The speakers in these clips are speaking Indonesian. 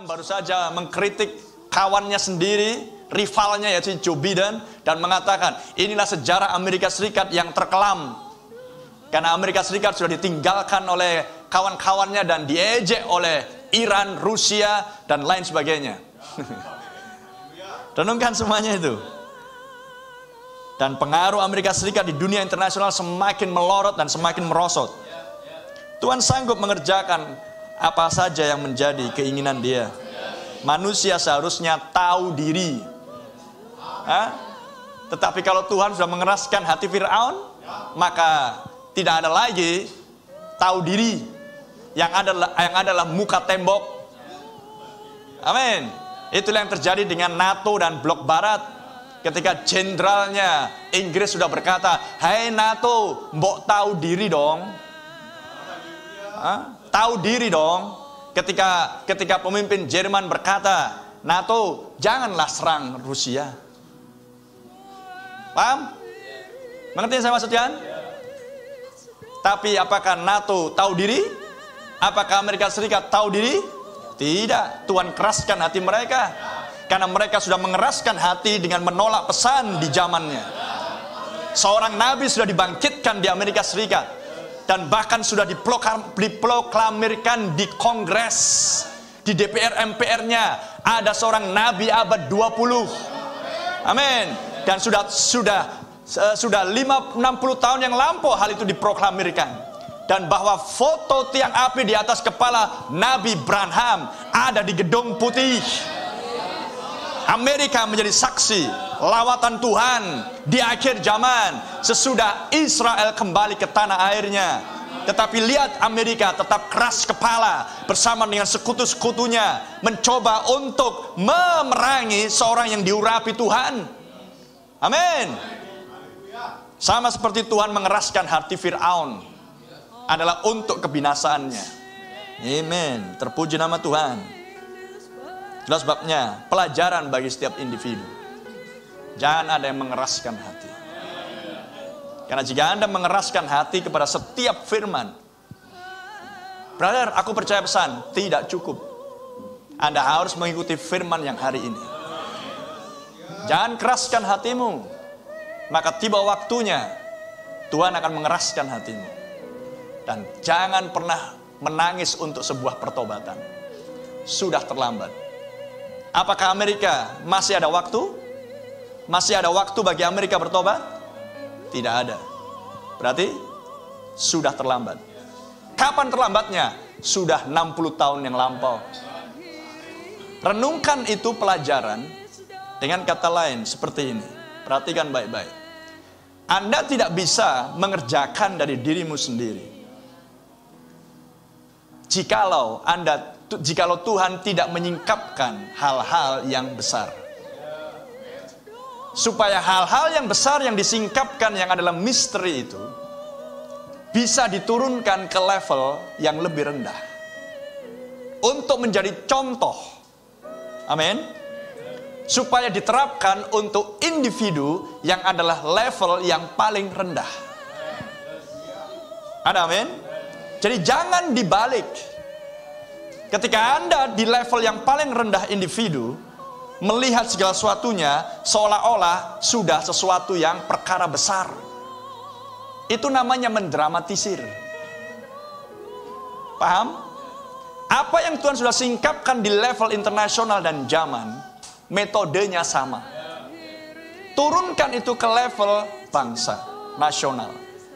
Trump baru saja mengkritik kawannya sendiri, rivalnya yaitu Joe Biden, dan mengatakan inilah sejarah Amerika Serikat yang terkelam. Karena Amerika Serikat sudah ditinggalkan oleh kawan-kawannya dan diejek oleh Iran, Rusia, dan lain sebagainya. Renungkan semuanya itu. Dan pengaruh Amerika Serikat di dunia internasional semakin melorot dan semakin merosot. Tuhan sanggup mengerjakan apa saja yang menjadi keinginan Dia. Manusia seharusnya tahu diri. Tetapi kalau Tuhan sudah mengeraskan hati Fir'aun, maka tidak ada lagi tahu diri. Yang adalah muka tembok. Amin. Itulah yang terjadi dengan NATO dan blok barat. Ketika jenderalnya Inggris sudah berkata, "Hai NATO, mbok tahu diri dong." Tahu diri dong. Ketika pemimpin Jerman berkata, "NATO, janganlah serang Rusia." Paham? Mengerti yang saya maksudkan? Tapi apakah NATO tahu diri? Apakah Amerika Serikat tahu diri? Tidak. Tuhan keraskan hati mereka. Karena mereka sudah mengeraskan hati dengan menolak pesan di zamannya. Seorang nabi sudah dibangkitkan di Amerika Serikat. Dan bahkan sudah diproklamirkan di Kongres. Di DPR MPR-nya ada seorang nabi abad 20. Amin. Dan sudah 60 tahun yang lampau hal itu diproklamirkan. Dan bahwa foto tiang api di atas kepala Nabi Branham ada di Gedung Putih. Amerika menjadi saksi lawatan Tuhan di akhir zaman sesudah Israel kembali ke tanah airnya. Tetapi lihat, Amerika tetap keras kepala bersama dengan sekutu-sekutunya mencoba untuk memerangi seorang yang diurapi Tuhan. Amin. Sama seperti Tuhan mengeraskan hati Fir'aun adalah untuk kebinasaannya. Amin. Terpuji nama Tuhan. Itulah sebabnya pelajaran bagi setiap individu. Jangan ada yang mengeraskan hati. Karena jika Anda mengeraskan hati kepada setiap firman, brother, aku percaya pesan, tidak cukup. Anda harus mengikuti firman yang hari ini. Jangan keraskan hatimu. Maka tiba waktunya Tuhan akan mengeraskan hatimu. Dan jangan pernah menangis untuk sebuah pertobatan. Sudah terlambat. Apakah Amerika masih ada waktu? Masih ada waktu bagi Amerika bertobat? Tidak ada. Berarti sudah terlambat. Kapan terlambatnya? Sudah 60 tahun yang lampau. Renungkan itu pelajaran dengan kata lain seperti ini. Perhatikan baik-baik. Anda tidak bisa mengerjakan dari dirimu sendiri. Jikalau Tuhan tidak menyingkapkan hal-hal yang besar. Supaya hal-hal yang besar yang disingkapkan yang adalah misteri itu bisa diturunkan ke level yang lebih rendah. Untuk menjadi contoh. Amin. Supaya diterapkan untuk individu yang adalah level yang paling rendah. Ada amin? Jadi jangan dibalik. Ketika Anda di level yang paling rendah individu, melihat segala sesuatunya seolah-olah sudah sesuatu yang perkara besar. Itu namanya mendramatisir. Paham? Apa yang Tuhan sudah singkapkan di level internasional dan zaman, metodenya sama. Turunkan itu ke level bangsa, nasional.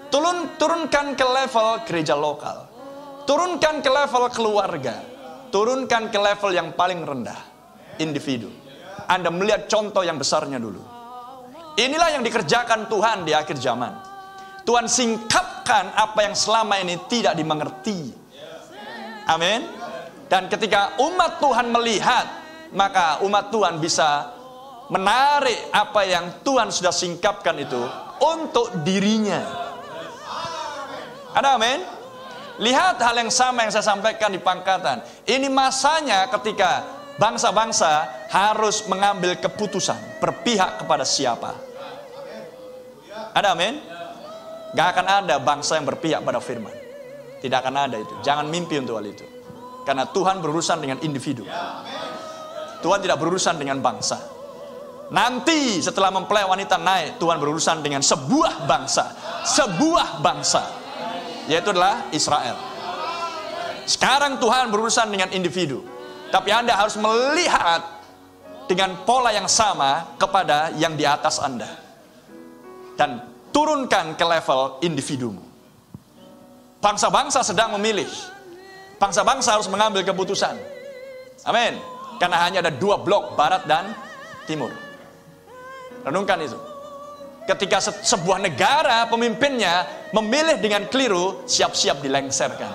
Turunkan ke level gereja lokal. Turunkan ke level keluarga. Turunkan ke level yang paling rendah, individu. Anda melihat contoh yang besarnya dulu. Inilah yang dikerjakan Tuhan di akhir zaman. Tuhan singkapkan apa yang selama ini tidak dimengerti. Amin. Dan ketika umat Tuhan melihat, maka umat Tuhan bisa menarik apa yang Tuhan sudah singkapkan itu untuk dirinya. Ada amin? Lihat hal yang sama yang saya sampaikan di Pangkatan. Ini masanya ketika bangsa-bangsa harus mengambil keputusan berpihak kepada siapa. Ada amin? Gak akan ada bangsa yang berpihak pada firman. Tidak akan ada itu. Jangan mimpi untuk hal itu. Karena Tuhan berurusan dengan individu. Tuhan tidak berurusan dengan bangsa. Nanti setelah mempelai wanita naik, Tuhan berurusan dengan sebuah bangsa. Sebuah bangsa. Yaitu adalah Israel. Sekarang Tuhan berurusan dengan individu. Tapi Anda harus melihat dengan pola yang sama kepada yang di atas Anda. Dan turunkan ke level individumu. Bangsa-bangsa sedang memilih. Bangsa-bangsa harus mengambil keputusan. Amin. Karena hanya ada 2 blok, barat dan timur. Renungkan itu. Ketika sebuah negara pemimpinnya memilih dengan keliru, siap-siap dilengserkan.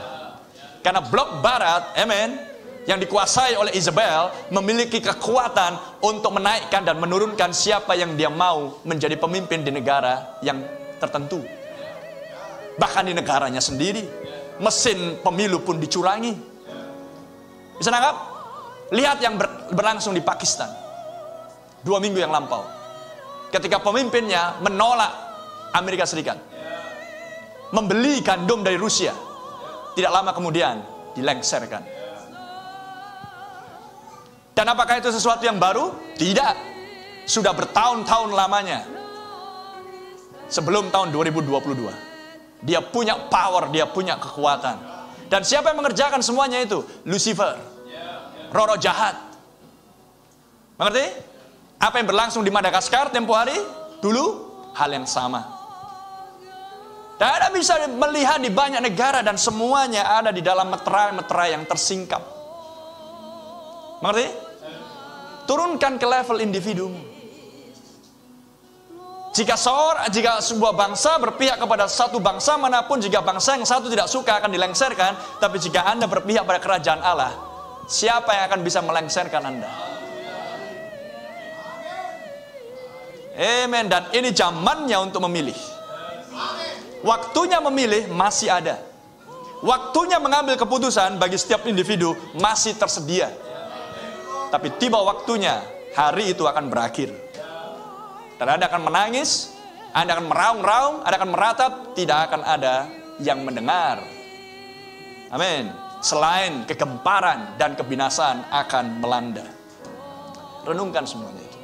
Karena blok barat, amin, yang dikuasai oleh Isabel, memiliki kekuatan untuk menaikkan dan menurunkan siapa yang dia mau menjadi pemimpin di negara yang tertentu. Bahkan di negaranya sendiri, mesin pemilu pun dicurangi. Bisa nangkap? Lihat yang berlangsung di Pakistan 2 minggu yang lampau. Ketika pemimpinnya menolak Amerika Serikat, membeli gandum dari Rusia, tidak lama kemudian dilengserkan. Dan apakah itu sesuatu yang baru? Tidak. Sudah bertahun-tahun lamanya. Sebelum tahun 2022. Dia punya power, dia punya kekuatan. Dan siapa yang mengerjakan semuanya itu? Lucifer. Roh jahat. Mengerti? Apa yang berlangsung di Madagaskar tempo hari? Dulu hal yang sama. Dan Anda bisa melihat di banyak negara dan semuanya ada di dalam meterai-meterai yang tersingkap. Mengerti? Turunkan ke level individumu. Jika sebuah bangsa berpihak kepada satu bangsa manapun, jika bangsa yang satu tidak suka akan dilengserkan. Tapi jika Anda berpihak pada kerajaan Allah, siapa yang akan bisa melengserkan Anda? Amen. Dan ini zamannya untuk memilih. Waktunya memilih masih ada. Waktunya mengambil keputusan bagi setiap individu masih tersedia. Tapi tiba waktunya, hari itu akan berakhir. Dan Anda akan menangis, Anda akan meraung-raung, Anda akan meratap, tidak akan ada yang mendengar. Amin. Selain kegemparan dan kebinasaan akan melanda. Renungkan semuanya itu.